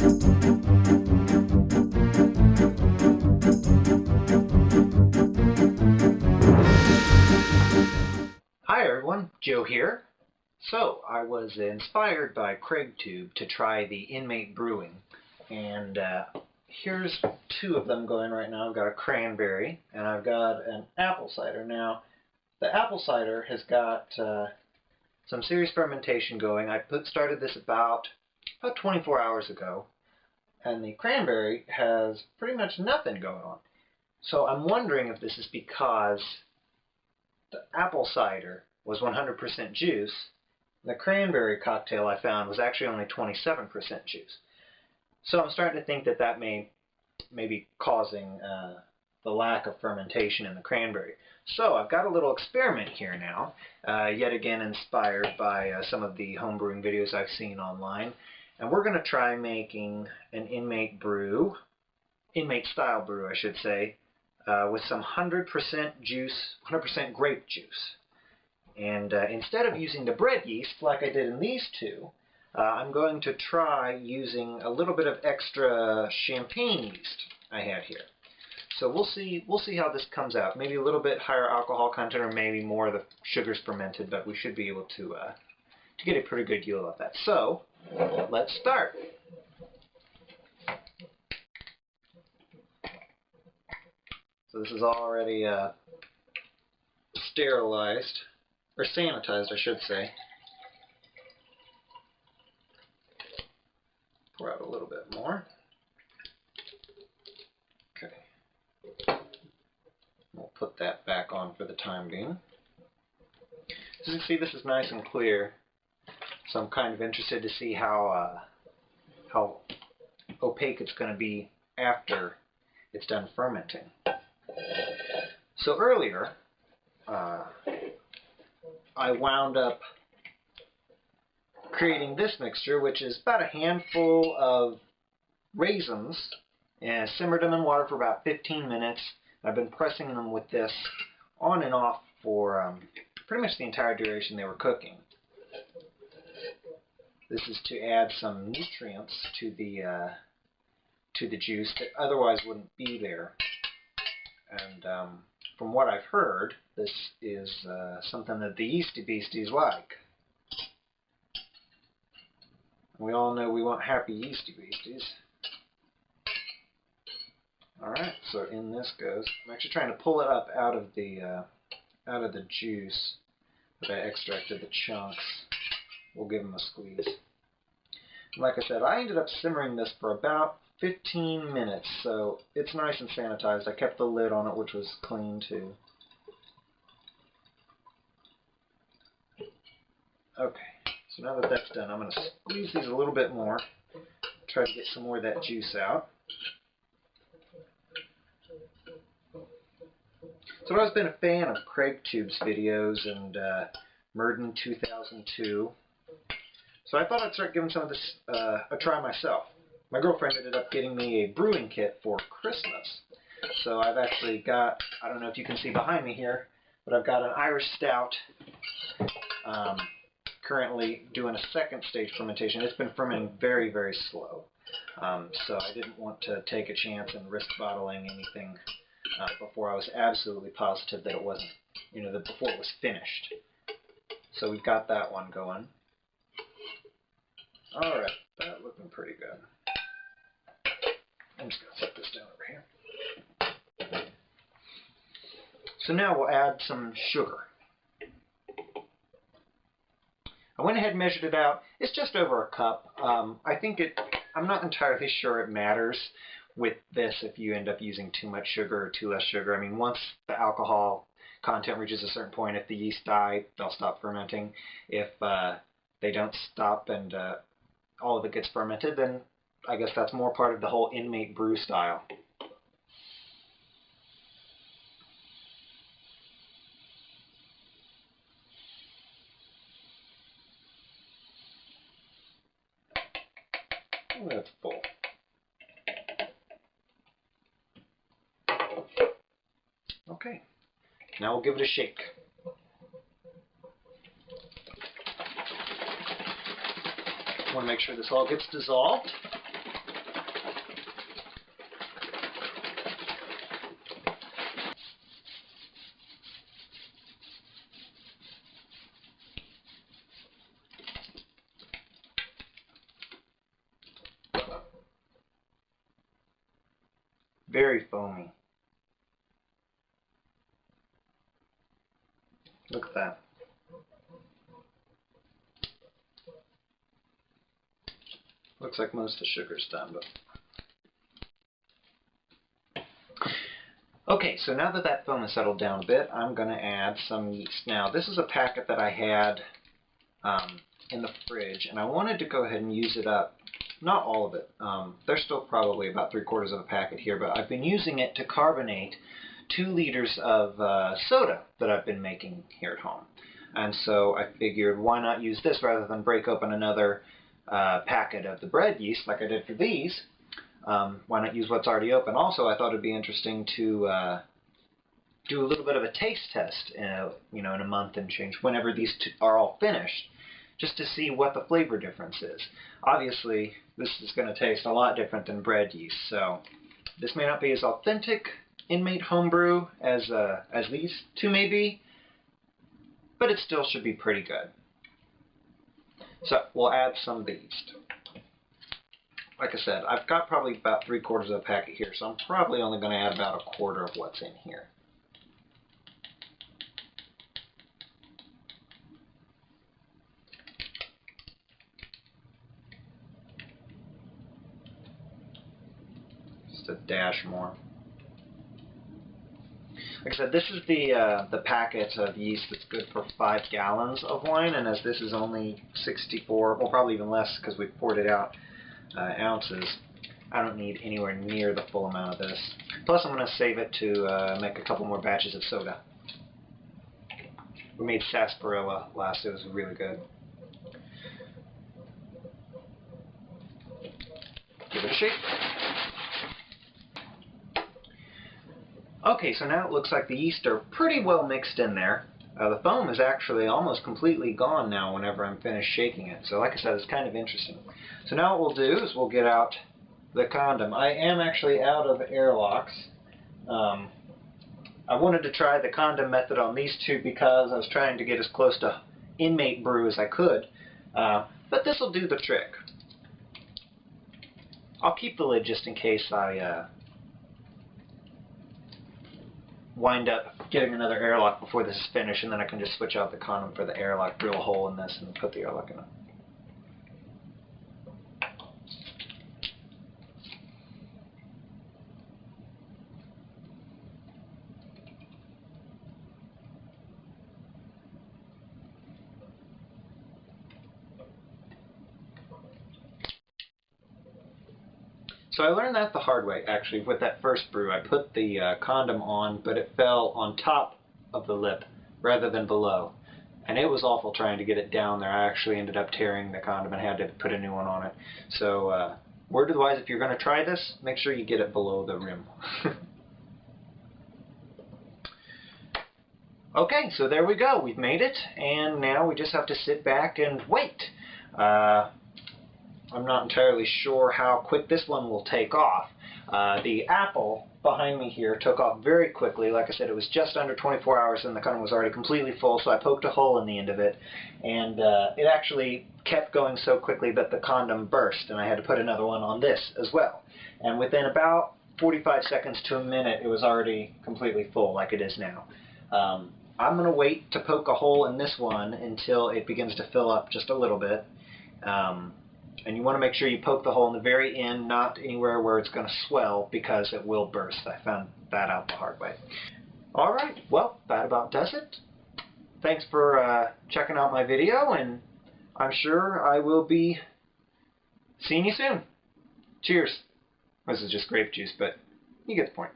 Hi everyone, Joe here. So I was inspired by CraigTube to try the Inmate Brewing, and here's two of them going right now. I've got a cranberry and I've got an apple cider. Now the apple cider has got some serious fermentation going. I started this about 24 hours ago, and the cranberry has pretty much nothing going on. So I'm wondering if this is because the apple cider was 100% juice. The cranberry cocktail I found was actually only 27% juice. So I'm starting to think that that may be causing the lack of fermentation in the cranberry. So I've got a little experiment here now, yet again inspired by some of the homebrewing videos I've seen online. And we're going to try making an inmate brew, inmate style brew I should say, with some 100% juice, 100% grape juice. And instead of using the bread yeast like I did in these two, I'm going to try using a little bit of extra champagne yeast I have here. So we'll see how this comes out. Maybe a little bit higher alcohol content, or maybe more of the sugar's fermented, but we should be able to get a pretty good yield of that. So let's start. So this is already sterilized, or sanitized I should say. Pour out a little bit more. Okay. We'll put that back on for the time being. As you can see, this is nice and clear, so I'm kind of interested to see how opaque it's going to be after it's done fermenting. So earlier, I wound up creating this mixture, which is about a handful of raisins, and simmered them in water for about 15 minutes. I've been pressing them with this on and off for pretty much the entire duration they were cooking. This is to add some nutrients to the juice that otherwise wouldn't be there. And from what I've heard, this is something that the yeasty beasties like. We all know we want happy yeasty beasties. Alright, so in this goes. I'm actually trying to pull it up out of the juice that I extracted the chunks. We'll give them a squeeze. Like I said, I ended up simmering this for about 15 minutes, so it's nice and sanitized. I kept the lid on it, which was clean too. Okay, so now that that's done, I'm going to squeeze these a little bit more, try to get some more of that juice out. So I've always been a fan of CraigTube's videos and Murden 2002, so I thought I'd start giving some of this a try myself. My girlfriend ended up getting me a brewing kit for Christmas. So I've actually got, I don't know if you can see behind me here, but I've got an Irish Stout currently doing a second stage fermentation. It's been fermenting very, very slow. So I didn't want to take a chance and risk bottling anything before I was absolutely positive that it wasn't, that before it was finished. So we've got that one going. Alright, that's looking pretty good. I'm just going to set this down over here. So now we'll add some sugar. I went ahead and measured it out. It's just over a cup. I'm not entirely sure it matters with this if you end up using too much sugar or too less sugar. I mean, once the alcohol content reaches a certain point, if the yeast die, they'll stop fermenting. If they don't stop and all of it gets fermented, then I guess that's more part of the whole inmate brew style. Oh, that's full. Okay, now we'll give it a shake. I want to make sure this all gets dissolved. Very foamy. Look at that. Looks like most of the sugar's done, but... Okay, so now that that foam has settled down a bit, I'm going to add some yeast. Now, this is a packet that I had in the fridge, and I wanted to go ahead and use it up. Not all of it. There's still probably about 3/4 of a packet here, but I've been using it to carbonate 2 liters of soda that I've been making here at home. And so I figured, why not use this rather than break open another packet of the bread yeast like I did for these? Why not use what's already open? Also, I thought it'd be interesting to do a little bit of a taste test, in a month and change, whenever these are all finished, just to see what the flavor difference is. Obviously, this is going to taste a lot different than bread yeast, so this may not be as authentic Inmate homebrew as these two may be, but it still should be pretty good. So we'll add some of the yeast. Like I said, I've got probably about 3/4 of a packet here, so I'm probably only going to add about 1/4 of what's in here. Just a dash more. Like I said, this is the packet of yeast that's good for 5 gallons of wine, and as this is only 64, well, probably even less because we poured it out, ounces, I don't need anywhere near the full amount of this. Plus, I'm going to save it to make a couple more batches of soda. We made sarsaparilla last. It was really good. Give it a shake. Okay, so now it looks like the yeast are pretty well mixed in there. The foam is actually almost completely gone now whenever I'm finished shaking it. So like I said, it's kind of interesting. So now what we'll do is we'll get out the condom. I am actually out of airlocks. I wanted to try the condom method on these two because I was trying to get as close to Inmate Brew as I could. But this will do the trick. I'll keep the lid just in case I wind up getting another airlock before this is finished, and then I can just switch out the condom for the airlock, drill a hole in this, and put the airlock in it. So I learned that the hard way, actually, with that first brew. I put the condom on, but it fell on top of the lip rather than below. And it was awful trying to get it down there. I actually ended up tearing the condom and had to put a new one on it. So, word of the wise, if you're going to try this, make sure you get it below the rim. Okay, so there we go. We've made it, and now we just have to sit back and wait. I'm not entirely sure how quick this one will take off. The apple behind me here took off very quickly. Like I said, it was just under 24 hours and the condom was already completely full, so I poked a hole in the end of it, and it actually kept going so quickly that the condom burst, and I had to put another one on this as well. And within about 45 seconds to a minute, it was already completely full, like it is now. I'm going to wait to poke a hole in this one until it begins to fill up just a little bit. And you want to make sure you poke the hole in the very end, not anywhere where it's going to swell, because it will burst. I found that out the hard way. Alright, well, that about does it. Thanks for checking out my video, and I'm sure I will be seeing you soon. Cheers. This is just grape juice, but you get the point.